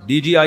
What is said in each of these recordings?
DGI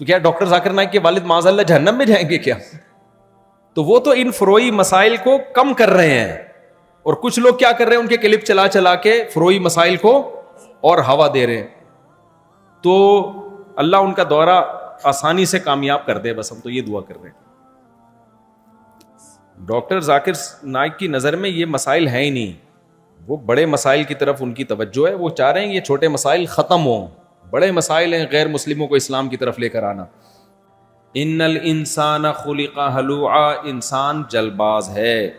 تو کیا doctor Zakir Naik کے والد معاذ اللہ جہنم میں جائیں گے کیا؟ تو وہ تو ان فروئی مسائل کو کم کر رہے ہیں، اور کچھ لوگ کیا کر رہے ہیں، ان کے کلپ چلا چلا کے فروئی مسائل کو اور ہوا دے رہے ہیں. تو اللہ ان کا دورہ آسانی سے کامیاب کر دے، بس ہم تو یہ دعا کر رہے ہیں. ڈاکٹر ذاکر نائک کی نظر میں یہ مسائل ہیں ہی نہیں، وہ بڑے مسائل کی طرف ان کی توجہ ہے. وہ چاہ رہے ہیں یہ چھوٹے مسائل ختم ہوں، بڑے مسائل ہیں غیر مسلموں کو اسلام کی طرف لے کر آنا. ان الانسان خلق ہلوعا، انسان جلد باز ہے،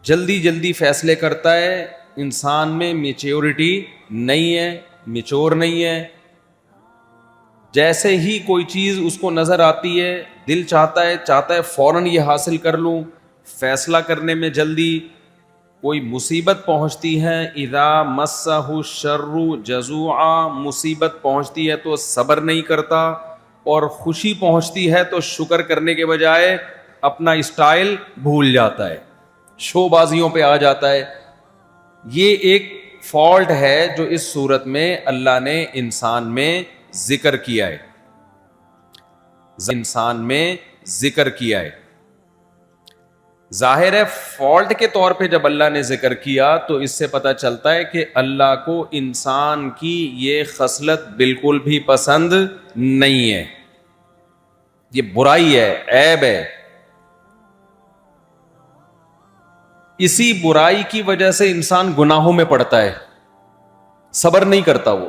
جلدی جلدی فیصلے کرتا ہے. انسان میں میچیورٹی نہیں ہے، میچور نہیں ہے. جیسے ہی کوئی چیز اس کو نظر آتی ہے، دل چاہتا ہے فوراً یہ حاصل کر لوں. فیصلہ کرنے میں جلدی. کوئی مصیبت پہنچتی ہے، اذا مسہ الشر جزوعا، مصیبت پہنچتی ہے تو صبر نہیں کرتا، اور خوشی پہنچتی ہے تو شکر کرنے کے بجائے اپنا اسٹائل بھول جاتا ہے، شو بازیوں پہ آ جاتا ہے. یہ ایک فالٹ ہے جو اس صورت میں اللہ نے انسان میں ذکر کیا ہے. انسان میں ذکر کیا ہے. ظاہر ہے فالٹ کے طور پہ جب اللہ نے ذکر کیا تو اس سے پتہ چلتا ہے کہ اللہ کو انسان کی یہ خصلت بالکل بھی پسند نہیں ہے، یہ برائی ہے، عیب ہے. اسی برائی کی وجہ سے انسان گناہوں میں پڑتا ہے، صبر نہیں کرتا، وہ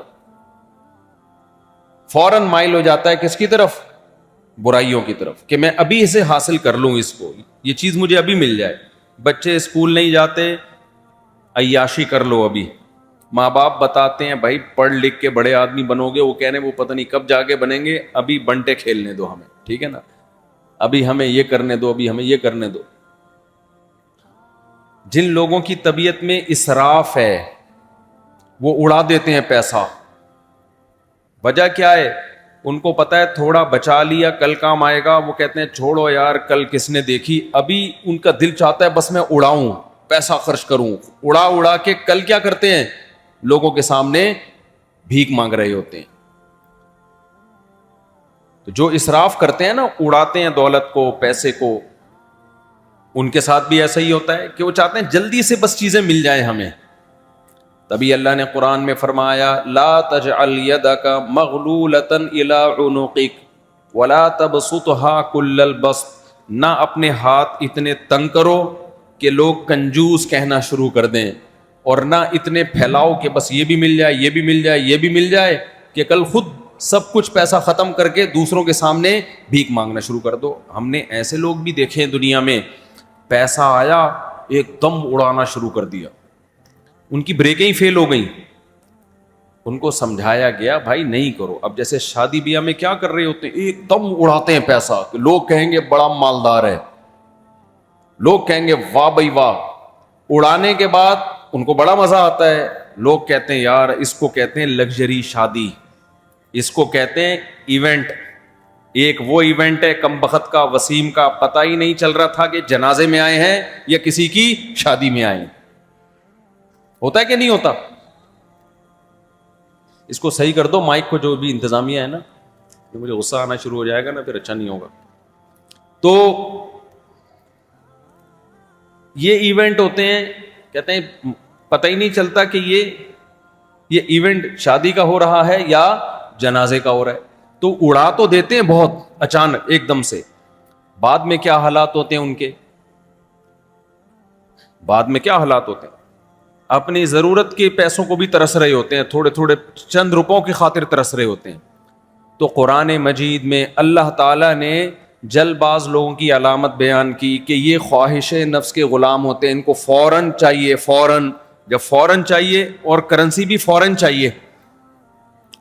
فوراً مائل ہو جاتا ہے کس کی طرف؟ برائیوں کی طرف، کہ میں ابھی اسے حاصل کر لوں، اس کو یہ چیز مجھے ابھی مل جائے. بچے اسکول نہیں جاتے، عیاشی کر لو ابھی. ماں باپ بتاتے ہیں بھائی پڑھ لکھ کے بڑے آدمی بنو گے، وہ کہہ رہے ہیں وہ پتہ نہیں کب جا کے بنیں گے، ابھی بنٹے کھیلنے دو ہمیں، ٹھیک ہے نا، ابھی ہمیں یہ کرنے دو، ابھی ہمیں یہ کرنے دو. جن لوگوں کی طبیعت میں اسراف ہے وہ اڑا دیتے ہیں پیسہ. وجہ کیا ہے؟ ان کو پتا ہے تھوڑا بچا لیا کل کام آئے گا، وہ کہتے ہیں چھوڑو یار کل کس نے دیکھی. ابھی ان کا دل چاہتا ہے بس میں اڑاؤں، پیسہ خرچ کروں. اڑا اڑا کے کل کیا کرتے ہیں؟ لوگوں کے سامنے بھیک مانگ رہے ہوتے ہیں. تو جو اسراف کرتے ہیں نا، اڑاتے ہیں دولت کو، پیسے کو، ان کے ساتھ بھی ایسا ہی ہوتا ہے کہ وہ چاہتے ہیں جلدی سے بس چیزیں مل جائیں ہمیں. تبھی اللہ نے قرآن میں فرمایا لا تجعل یدک مغلولۃ الی عنقک ولا تبسطها کل البسط، نہ اپنے ہاتھ اتنے تنگ کرو کہ لوگ کنجوس کہنا شروع کر دیں، اور نہ اتنے پھیلاؤ کہ بس یہ بھی مل جائے، یہ بھی مل جائے، یہ بھی مل جائے، کہ کل خود سب کچھ پیسہ ختم کر کے دوسروں کے سامنے بھیک مانگنا شروع کر دو. ہم نے ایسے لوگ بھی دیکھے ہیں دنیا میں، پیسہ آیا ایک دم اڑانا شروع کر دیا، ان کی بریکیں ہی فیل ہو گئیں. ان کو سمجھایا گیا بھائی نہیں کرو. اب جیسے شادی بیاہ میں کیا کر رہے ہوتے ہیں، ایک دم اڑاتے ہیں پیسہ کہ لوگ کہیں گے بڑا مالدار ہے، لوگ کہیں گے واہ بھائی واہ. اڑانے کے بعد ان کو بڑا مزہ آتا ہے، لوگ کہتے ہیں یار اس کو کہتے ہیں لگژری شادی، اس کو کہتے ہیں ایونٹ. ایک وہ ایونٹ ہے کم بخت کا، وسیم کا، پتہ ہی نہیں چل رہا تھا کہ جنازے میں آئے ہیں یا کسی کی شادی میں آئے ہیں. ہوتا ہے کہ نہیں ہوتا؟ اس کو صحیح کر دو مائک کو، جو بھی انتظامیہ ہے نا، کہ مجھے غصہ آنا شروع ہو جائے گا نا پھر اچھا نہیں ہوگا. تو یہ ایونٹ ہوتے ہیں، کہتے ہیں پتہ ہی نہیں چلتا کہ یہ ایونٹ شادی کا ہو رہا ہے یا جنازے کا ہو رہا ہے. تو اڑا تو دیتے ہیں بہت اچانک ایک دم سے، بعد میں کیا حالات ہوتے ہیں ان کے، بعد میں کیا حالات ہوتے ہیں؟ اپنی ضرورت کے پیسوں کو بھی ترس رہے ہوتے ہیں، تھوڑے تھوڑے چند روپوں کی خاطر ترس رہے ہوتے ہیں. تو قرآن مجید میں اللہ تعالیٰ نے جلد باز لوگوں کی علامت بیان کی کہ یہ خواہش نفس کے غلام ہوتے ہیں، ان کو فوراً چاہیے، فوراً. جب فوراً چاہیے اور کرنسی بھی فوراً چاہیے.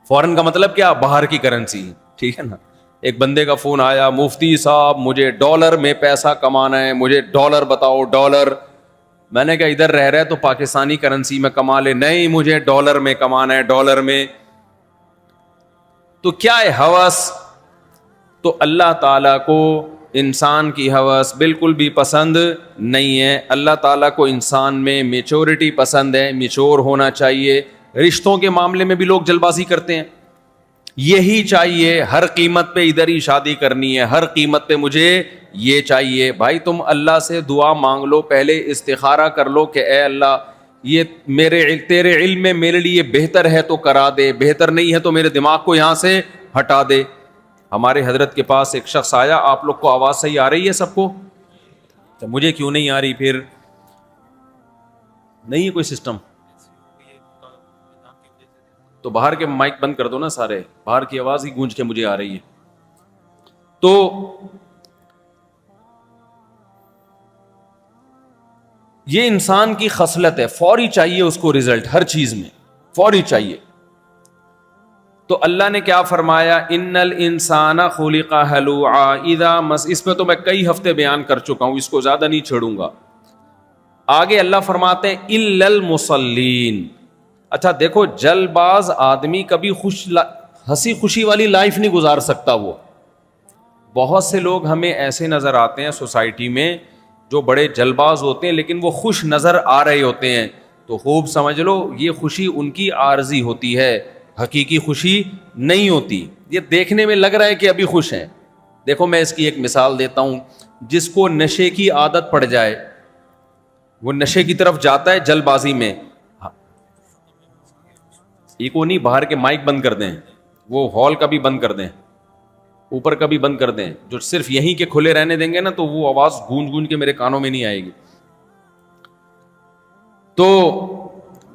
فوراً کا مطلب کیا؟ باہر کی کرنسی، ٹھیک ہے نا. ایک بندے کا فون آیا، مفتی صاحب مجھے ڈالر میں پیسہ کمانا ہے، مجھے ڈالر بتاؤ، ڈالر. میں نے کہا ادھر رہ رہے تو پاکستانی کرنسی میں کما لے. نہیں مجھے ڈالر میں کمانا ہے، ڈالر میں. تو کیا ہے ہوس؟ تو اللہ تعالیٰ کو انسان کی ہوس بالکل بھی پسند نہیں ہے. اللہ تعالیٰ کو انسان میں میچورٹی پسند ہے، میچور ہونا چاہیے. رشتوں کے معاملے میں بھی لوگ جلد بازی کرتے ہیں. یہی چاہیے، ہر قیمت پہ ادھر ہی شادی کرنی ہے، ہر قیمت پہ مجھے یہ چاہیے. بھائی تم اللہ سے دعا مانگ لو، پہلے استخارہ کر لو کہ اے اللہ یہ تیرے علم میں میرے لیے بہتر ہے تو کرا دے، بہتر نہیں ہے تو میرے دماغ کو یہاں سے ہٹا دے. ہمارے حضرت کے پاس ایک شخص آیا، آپ لوگ کو آواز صحیح آ رہی ہے سب کو؟ مجھے کیوں نہیں آ رہی؟ پھر نہیں ہے کوئی سسٹم تو باہر کے مائک بند کر دو نا سارے، باہر کی آواز ہی گونج کے مجھے آ رہی ہے. تو یہ انسان کی خصلت ہے، فوری چاہیے اس کو رزلٹ، ہر چیز میں فوری چاہیے. تو اللہ نے کیا فرمایا؟ ان الانسان خلق ہلوعا اذا مس، اس پہ تو میں کئی ہفتے بیان کر چکا ہوں، اس کو زیادہ نہیں چھیڑوں گا. آگے اللہ فرماتے ہیں الا المصلین. اچھا دیکھو، جلد باز آدمی کبھی ہنسی خوشی والی لائف نہیں گزار سکتا. وہ بہت سے لوگ ہمیں ایسے نظر آتے ہیں سوسائٹی میں جو بڑے جلد باز ہوتے ہیں لیکن وہ خوش نظر آ رہے ہوتے ہیں، تو خوب سمجھ لو یہ خوشی ان کی عارضی ہوتی ہے، حقیقی خوشی نہیں ہوتی. یہ دیکھنے میں لگ رہا ہے کہ ابھی خوش ہیں. دیکھو میں اس کی ایک مثال دیتا ہوں. جس کو نشے کی عادت پڑ جائے، وہ نشے کی طرف جاتا ہے جلد بازی میں. ایکو نہیں، باہر کے مائک بند کر دیں، وہ ہال کا بھی بند کر دیں، اوپر کا بھی بند کر دیں. جو صرف یہیں کے کھلے رہنے دیں گے نا تو وہ آواز گونج گونج کے میرے کانوں میں نہیں آئے گی. تو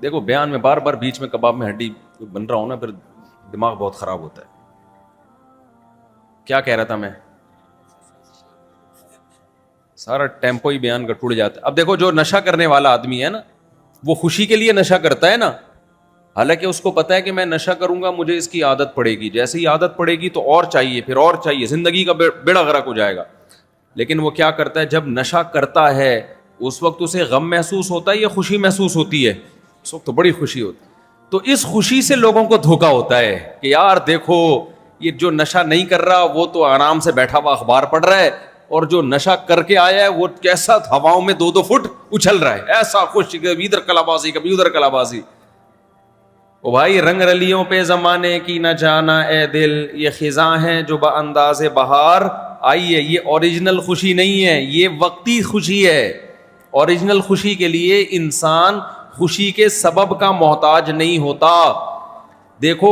دیکھو بیان میں بار بار بیچ میں کباب میں ہڈی بن رہا ہوں نا، پھر دماغ بہت خراب ہوتا ہے. کیا کہہ رہا تھا میں؟ سارا ٹیمپو ہی بیان کا ٹوٹ جاتا ہے. اب دیکھو جو نشہ کرنے والا آدمی ہے نا، وہ خوشی کے لیے نشہ کرتا ہے نا، حالانکہ اس کو پتا ہے کہ میں نشہ کروں گا مجھے اس کی عادت پڑے گی، جیسے ہی عادت پڑے گی تو اور چاہیے، پھر اور چاہیے، زندگی کا بیڑا غرق ہو جائے گا. لیکن وہ کیا کرتا ہے؟ جب نشہ کرتا ہے اس وقت اسے غم محسوس ہوتا ہے یا خوشی محسوس ہوتی ہے؟ اس وقت تو بڑی خوشی ہوتی. تو اس خوشی سے لوگوں کو دھوکا ہوتا ہے کہ یار دیکھو یہ جو نشہ نہیں کر رہا وہ تو آرام سے بیٹھا ہوا اخبار پڑھ رہا ہے، اور جو نشہ کر کے آیا ہے وہ کیسا ہواؤں میں 2-2 فٹ اچھل رہا ہے، ایسا خوش، کبھی ادھر کلا بازی کبھی ادھر کلا بازی. او بھائی رنگ رلیوں پہ زمانے کی نہ جانا اے دل، یہ خزاں ہیں جو بانداز بہار آئی ہے. یہ اوریجنل خوشی نہیں ہے، یہ وقتی خوشی ہے. اوریجنل خوشی کے لیے انسان خوشی کے سبب کا محتاج نہیں ہوتا. دیکھو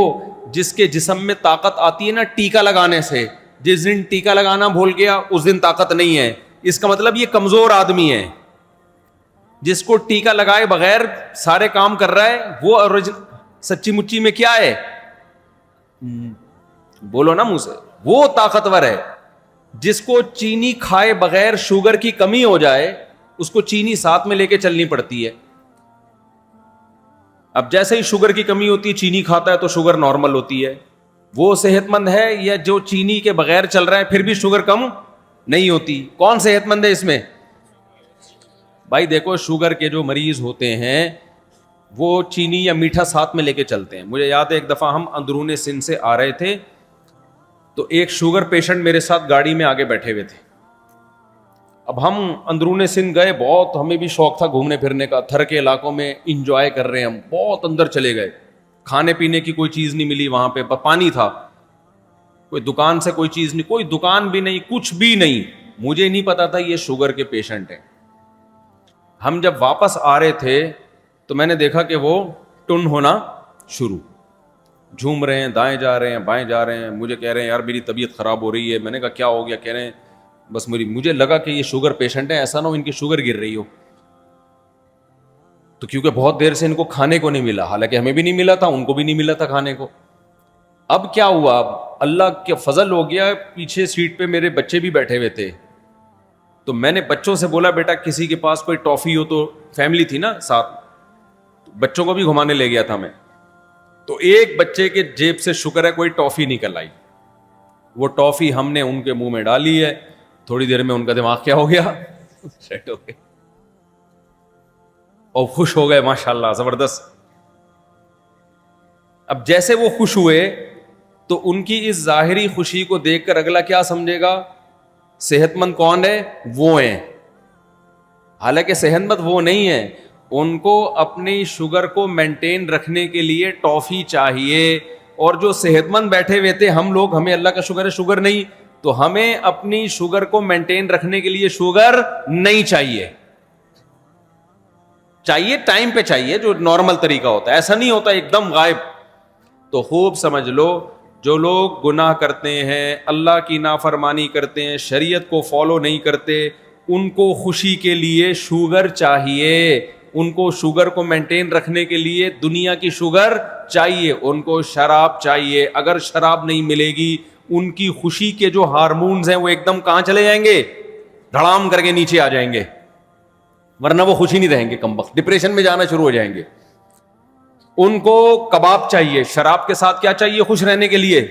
جس کے جسم میں طاقت آتی ہے نا ٹیکا لگانے سے، جس دن ٹیکا لگانا بھول گیا اس دن طاقت نہیں ہے. اس کا مطلب یہ کمزور آدمی ہے. جس کو ٹیکا لگائے بغیر سارے کام کر رہا ہے وہ سچی مچی میں کیا ہے؟ بولو نا منہ سے، وہ طاقتور ہے. جس کو چینی کھائے بغیر شوگر کی کمی ہو جائے اس کو چینی ساتھ میں لے کے چلنی پڑتی ہے. اب جیسے ہی شوگر کی کمی ہوتی ہے چینی کھاتا ہے تو شوگر نارمل ہوتی ہے. وہ صحت مند ہے یا جو چینی کے بغیر چل رہا ہے پھر بھی شوگر کم نہیں ہوتی؟ کون صحت مند ہے اس میں؟ بھائی دیکھو شوگر کے جو مریض ہوتے ہیں وہ چینی یا میٹھا ساتھ میں لے کے چلتے ہیں. مجھے یاد ہے ایک دفعہ ہم اندرون سندھ سے آ رہے تھے تو ایک شوگر پیشنٹ میرے ساتھ گاڑی میں آگے بیٹھے ہوئے تھے. اب ہم اندرون سندھ گئے، بہت ہمیں بھی شوق تھا گھومنے پھرنے کا، تھر کے علاقوں میں انجوائے کر رہے ہیں ہم، بہت اندر چلے گئے. کھانے پینے کی کوئی چیز نہیں ملی وہاں پہ، پانی تھا، کوئی دکان سے کوئی چیز نہیں، کوئی دکان بھی نہیں، کچھ بھی نہیں. مجھے نہیں پتا تھا یہ شوگر کے پیشنٹ ہیں. ہم جب واپس آ رہے تھے تو میں نے دیکھا کہ وہ ٹن ہونا شروع، جھوم رہے ہیں، دائیں جا رہے ہیں بائیں جا رہے ہیں. مجھے کہہ رہے ہیں یار میری طبیعت خراب ہو رہی ہے. میں نے کہا کیا ہو گیا؟ کہہ رہے ہیں بس مجھے لگا کہ یہ شوگر پیشنٹ ہے، ایسا نہ ہو ان کی شوگر گر رہی ہو. تو کیونکہ بہت دیر سے ان کو کھانے کو نہیں ملا، حالانکہ ہمیں بھی نہیں ملا تھا ان کو بھی نہیں ملا تھا کھانے کو. اب کیا ہوا؟ اب اللہ کے فضل ہو گیا، پیچھے سیٹ پہ میرے بچے بھی بیٹھے ہوئے تھے. تو میں نے بچوں سے بولا بیٹا کسی کے پاس کوئی ٹافی ہو تو، فیملی تھی نا ساتھ، بچوں کو بھی گھمانے لے گیا تھا میں. تو ایک بچے کے جیب سے شکر ہے کوئی ٹافی نکل آئی. وہ ٹافی ہم نے ان کے منہ میں ڈالی ہے، تھوڑی دیر میں ان کا دماغ کیا ہو گیا؟ سیٹ ہو گیا اور خوش ہو گئے ماشاءاللہ زبردست. اب جیسے وہ خوش ہوئے تو ان کی اس ظاہری خوشی کو دیکھ کر اگلا کیا سمجھے گا؟ صحت مند کون ہے؟ وہ ہیں. حالانکہ صحت مند وہ نہیں ہے، ان کو اپنی شوگر کو مینٹین رکھنے کے لیے ٹافی چاہیے، اور جو صحت مند بیٹھے ہوئے تھے ہم لوگ, ہمیں اللہ کا شکر ہے شوگر نہیں, تو ہمیں اپنی شوگر کو مینٹین رکھنے کے لیے شوگر نہیں چاہیے, چاہیے ٹائم پہ چاہیے جو نارمل طریقہ ہوتا ہے, ایسا نہیں ہوتا ایک دم غائب. تو خوب سمجھ لو, جو لوگ گناہ کرتے ہیں, اللہ کی نافرمانی کرتے ہیں, شریعت کو فالو نہیں کرتے, ان کو خوشی کے لیے شوگر چاہیے, ان کو شوگر کو مینٹین رکھنے کے لیے دنیا کی شوگر چاہیے, ان کو شراب چاہیے. اگر شراب نہیں ملے گی ان کی خوشی کے جو ہارمونز ہیں وہ ایک دم کہاں چلے جائیں گے, دھڑام کر کے نیچے آ جائیں گے, ورنہ وہ خوشی نہیں رہیں گے, کمبخت ڈپریشن میں جانا شروع ہو جائیں گے. ان کو کباب چاہیے, شراب کے ساتھ کیا چاہیے خوش رہنے کے لیے,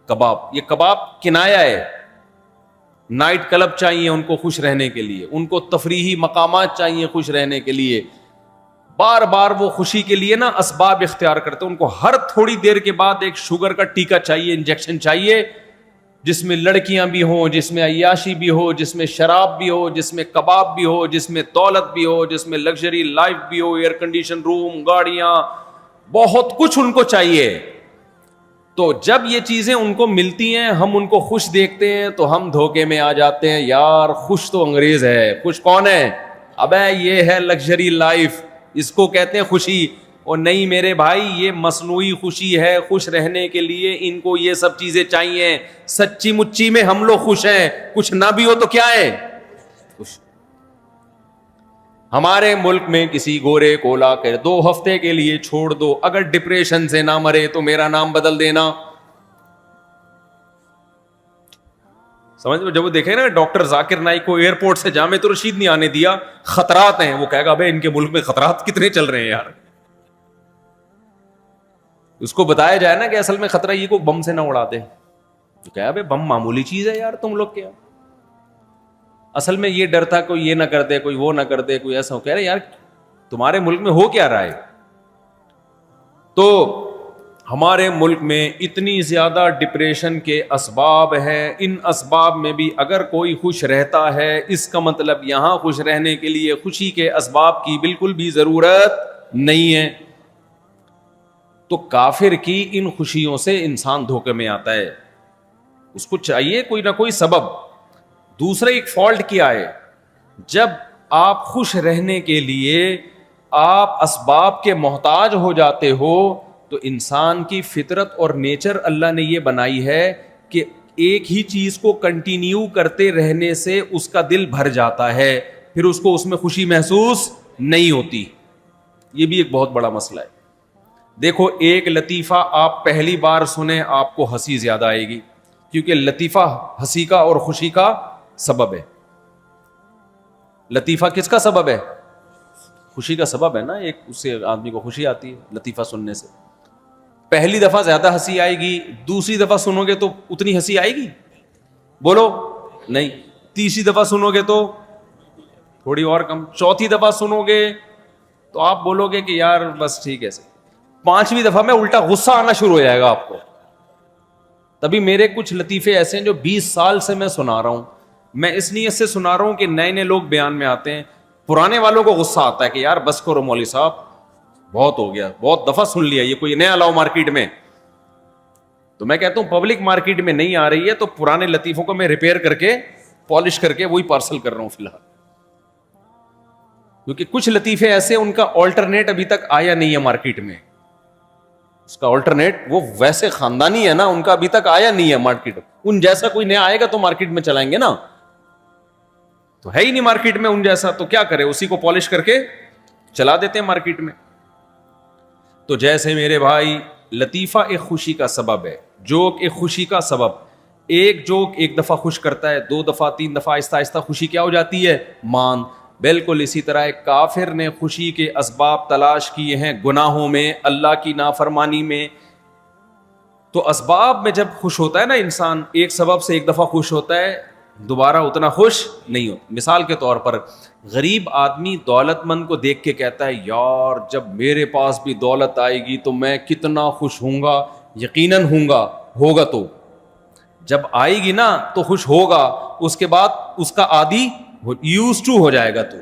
کباب. یہ کباب کنایا ہے, نائٹ کلب چاہیے ان کو خوش رہنے کے لیے, ان کو تفریحی مقامات چاہیے خوش رہنے کے لیے. بار بار وہ خوشی کے لیے نا اسباب اختیار کرتے ہیں. ان کو ہر تھوڑی دیر کے بعد ایک شوگر کا ٹیکا چاہیے, انجیکشن چاہیے, جس میں لڑکیاں بھی ہوں, جس میں عیاشی بھی ہو, جس میں شراب بھی ہو, جس میں کباب بھی ہو, جس میں دولت بھی ہو, جس میں لگژری لائف بھی ہو, ایئر کنڈیشن روم, گاڑیاں, بہت کچھ ان کو چاہیے. تو جب یہ چیزیں ان کو ملتی ہیں, ہم ان کو خوش دیکھتے ہیں تو ہم دھوکے میں آ جاتے ہیں, یار خوش تو انگریز ہے, خوش کون ہے, ابے یہ ہے لگژری لائف, اس کو کہتے ہیں خوشی. اور نہیں میرے بھائی, یہ مصنوعی خوشی ہے, خوش رہنے کے لیے ان کو یہ سب چیزیں چاہیے. سچی مچی میں ہم لوگ خوش ہیں, کچھ نہ بھی ہو تو کیا ہے خوش. ہمارے ملک میں کسی گورے کو لا کر 2 ہفتے کے لیے چھوڑ دو, اگر ڈپریشن سے نہ مرے تو میرا نام بدل دینا. سمجھ لو, جب وہ دیکھے نا ڈاکٹر ذاکر نائک کو ایئرپورٹ سے جامع رشید نہیں آنے دیا, خطرات ہیں, وہ کہے گا بھائی ان کے ملک میں خطرات کتنے چل رہے ہیں یار. اس کو بتایا جائے نا کہ اصل میں خطرہ یہ کو بم سے نہ اڑا دے, تو کہا بھائی بم معمولی چیز ہے یار, تم لوگ کیا اصل میں یہ ڈر تھا کوئی یہ نہ کر دے, کوئی وہ نہ کر دے, کوئی ایسا ہو. کہہ رہے یار تمہارے ملک میں ہو کیا رہا ہے. تو ہمارے ملک میں اتنی زیادہ ڈپریشن کے اسباب ہیں, ان اسباب میں بھی اگر کوئی خوش رہتا ہے, اس کا مطلب یہاں خوش رہنے کے لیے خوشی کے اسباب کی بالکل بھی ضرورت نہیں ہے. تو کافر کی ان خوشیوں سے انسان دھوکے میں آتا ہے, اس کو چاہیے کوئی نہ کوئی سبب. دوسرا ایک فالٹ کیا ہے, جب آپ خوش رہنے کے لیے آپ اسباب کے محتاج ہو جاتے ہو, تو انسان کی فطرت اور نیچر اللہ نے یہ بنائی ہے کہ ایک ہی چیز کو کنٹینیو کرتے رہنے سے اس کا دل بھر جاتا ہے, پھر اس کو اس میں خوشی محسوس نہیں ہوتی. یہ بھی ایک بہت بڑا مسئلہ ہے. دیکھو ایک لطیفہ آپ پہلی بار سنیں آپ کو ہنسی زیادہ آئے گی, کیونکہ لطیفہ ہنسی کا اور خوشی کا سبب ہے. لطیفہ کس کا سبب ہے, خوشی کا سبب ہے نا. ایک اس سے آدمی کو خوشی آتی ہے لطیفہ سننے سے. پہلی دفعہ زیادہ ہنسی آئے گی, دوسری دفعہ سنو گے تو اتنی ہنسی آئے گی, بولو نہیں. تیسری دفعہ سنو گے تو تھوڑی اور کم, چوتھی دفعہ سنو گے تو آپ بولو گے کہ یار بس ٹھیک ہے. 5ویں دفعہ میں الٹا غصہ آنا شروع ہو جائے گا آپ کو. تبھی میرے کچھ لطیفے ایسے ہیں جو 20 سال سے میں سنا رہا ہوں. میں اس نیت سے سنا رہا ہوں کہ نئے نئے لوگ بیان میں آتے ہیں, پرانے والوں کو غصہ آتا ہے کہ یار بس کرو مولوی صاحب, بہت ہو گیا, بہت دفعہ سن لیا, یہ کوئی نیا لاؤ مارکیٹ میں. تو میں کہتا ہوں پبلک مارکیٹ میں نہیں آ رہی ہے تو پرانے لطیفوں کو میں ریپیئر کر کے پالش کر کے وہی پارسل کر رہا ہوں فی الحال. کیونکہ کچھ لطیفے ایسے ان کا آلٹرنیٹ ابھی تک آیا نہیں ہے مارکیٹ میں. اس کا آلٹرنیٹ وہ ویسے خاندانی ہے نا, ان کا ابھی تک آیا نہیں ہے مارکیٹ. ان جیسا کوئی نیا آئے گا تو مارکیٹ میں چلائیں گے نا, تو ہے ہی نہیں مارکیٹ میں ان جیسا, تو کیا کرے, اسی کو پالش کر کے چلا دیتے ہیں مارکیٹ میں. تو جیسے میرے بھائی لطیفہ ایک خوشی کا سبب ہے, جوک ایک خوشی کا سبب. ایک جوک ایک دفعہ خوش کرتا ہے, 2 دفعہ 3 دفعہ آہستہ آہستہ خوشی کیا ہو جاتی ہے, مان. بالکل اسی طرح ایک کافر نے خوشی کے اسباب تلاش کیے ہیں گناہوں میں, اللہ کی نافرمانی میں. تو اسباب میں جب خوش ہوتا ہے نا انسان, ایک سبب سے ایک دفعہ خوش ہوتا ہے, دوبارہ اتنا خوش نہیں ہوتا. مثال کے طور پر غریب آدمی دولت مند کو دیکھ کے کہتا ہے یار جب میرے پاس بھی دولت آئے گی تو میں کتنا خوش ہوں گا. یقیناً ہوں گا, ہوگا. تو جب آئے گی نا تو خوش ہوگا, اس کے بعد اس کا عادی یوز ٹو ہو جائے گا, تو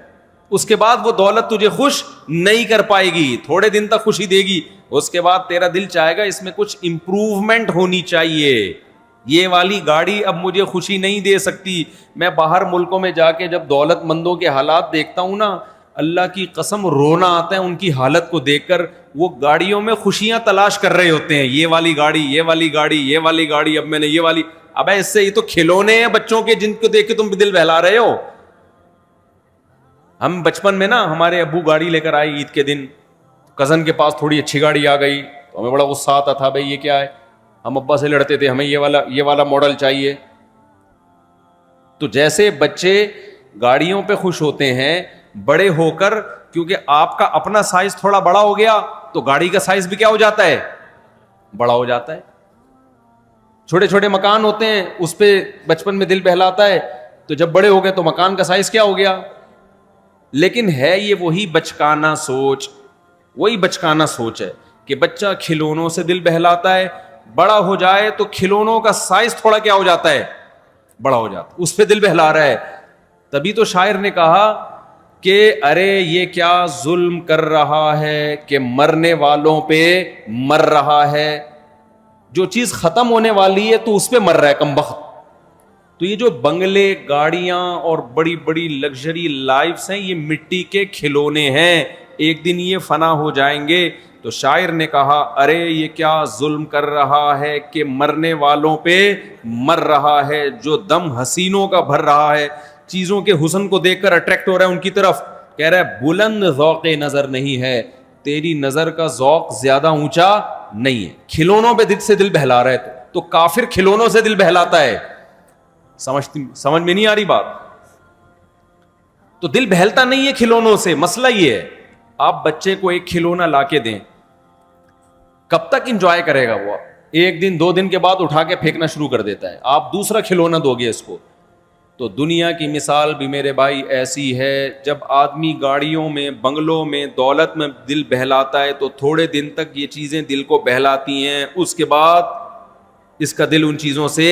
اس کے بعد وہ دولت تجھے خوش نہیں کر پائے گی, تھوڑے دن تک خوشی دے گی, اس کے بعد تیرا دل چاہے گا اس میں کچھ امپروومنٹ ہونی چاہیے, یہ والی گاڑی اب مجھے خوشی نہیں دے سکتی. میں باہر ملکوں میں جا کے جب دولت مندوں کے حالات دیکھتا ہوں نا, اللہ کی قسم رونا آتا ہے ان کی حالت کو دیکھ کر. وہ گاڑیوں میں خوشیاں تلاش کر رہے ہوتے ہیں, یہ والی گاڑی, یہ والی گاڑی, یہ والی گاڑی, اب میں نے یہ والی. ابے اس سے یہ تو کھلونے ہیں بچوں کے جن کو دیکھ کے تم دل بہلا رہے ہو. ہم بچپن میں نا ہمارے ابو گاڑی لے کر آئے عید کے دن, کزن کے پاس تھوڑی اچھی گاڑی آ گئی تو ہمیں بڑا غصہ آتا تھا, بھائی یہ کیا ہے. ہم ابا سے لڑتے تھے, ہمیں یہ والا ماڈل چاہیے. تو جیسے بچے گاڑیوں پہ خوش ہوتے ہیں, بڑے ہو کر کیونکہ آپ کا اپنا سائز تھوڑا بڑا ہو گیا تو گاڑی کا سائز بھی کیا ہو جاتا ہے, بڑا ہو جاتا ہے. چھوٹے چھوٹے مکان ہوتے ہیں اس پہ بچپن میں دل بہلاتا ہے, تو جب بڑے ہو گئے تو مکان کا سائز کیا ہو گیا. لیکن ہے یہ وہی بچکانا سوچ, وہی بچکانا سوچ ہے کہ بچہ کھلونوں سے دل بہلاتا ہے, بڑا ہو جائے تو کھلونوں کا سائز تھوڑا کیا ہو جاتا ہے, بڑا ہو جاتا ہے, اس پہ دل بہلا رہا ہے. تبھی تو شاعر نے کہا کہ ارے یہ کیا ظلم کر رہا ہے کہ مرنے والوں پہ مر رہا ہے. جو چیز ختم ہونے والی ہے تو اس پہ مر رہا ہے کمبخت. تو یہ جو بنگلے, گاڑیاں اور بڑی بڑی لگژری لائفز ہیں, یہ مٹی کے کھلونے ہیں, ایک دن یہ فنا ہو جائیں گے. تو شاعر نے کہا ارے یہ کیا ظلم کر رہا ہے کہ مرنے والوں پہ مر رہا ہے. جو دم حسینوں کا بھر رہا ہے, چیزوں کے حسن کو دیکھ کر اٹریکٹ ہو رہا ہے ان کی طرف, کہہ رہا ہے بلند ذوق نظر نہیں ہے, تیری نظر کا ذوق زیادہ اونچا نہیں ہے. کھلونوں پہ دل سے دل بہلا رہا ہے تو کافر کھلونوں سے دل بہلاتا ہے. سمجھ میں نہیں آ رہی بات. تو دل بہلتا نہیں ہے کھلونوں سے. مسئلہ یہ ہے, آپ بچے کو ایک کھلونا لا کے دیں, کب تک انجوائے کرے گا وہ؟ ایک دن 2 دن کے بعد اٹھا کے پھینکنا شروع کر دیتا ہے. آپ دوسرا کھلونا دو گے اس کو. تو دنیا کی مثال بھی میرے بھائی ایسی ہے, جب آدمی گاڑیوں میں, بنگلوں میں, دولت میں دل بہلاتا ہے تو تھوڑے دن تک یہ چیزیں دل کو بہلاتی ہیں, اس کے بعد اس کا دل ان چیزوں سے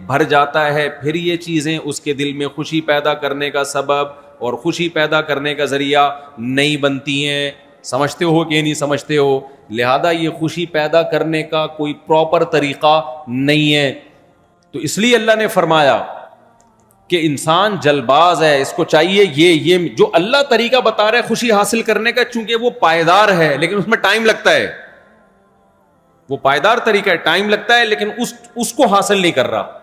بھر جاتا ہے. پھر یہ چیزیں اس کے دل میں خوشی پیدا کرنے کا سبب اور خوشی پیدا کرنے کا ذریعہ نہیں بنتی ہیں. سمجھتے ہو کہ نہیں سمجھتے ہو؟ لہذا یہ خوشی پیدا کرنے کا کوئی پراپر طریقہ نہیں ہے. تو اس لیے اللہ نے فرمایا کہ انسان جلباز ہے, اس کو چاہیے یہ جو اللہ طریقہ بتا رہا ہے خوشی حاصل کرنے کا, چونکہ وہ پائیدار ہے لیکن اس میں ٹائم لگتا ہے. وہ پائیدار طریقہ ہے, ٹائم لگتا ہے لیکن اس کو حاصل نہیں کر رہا.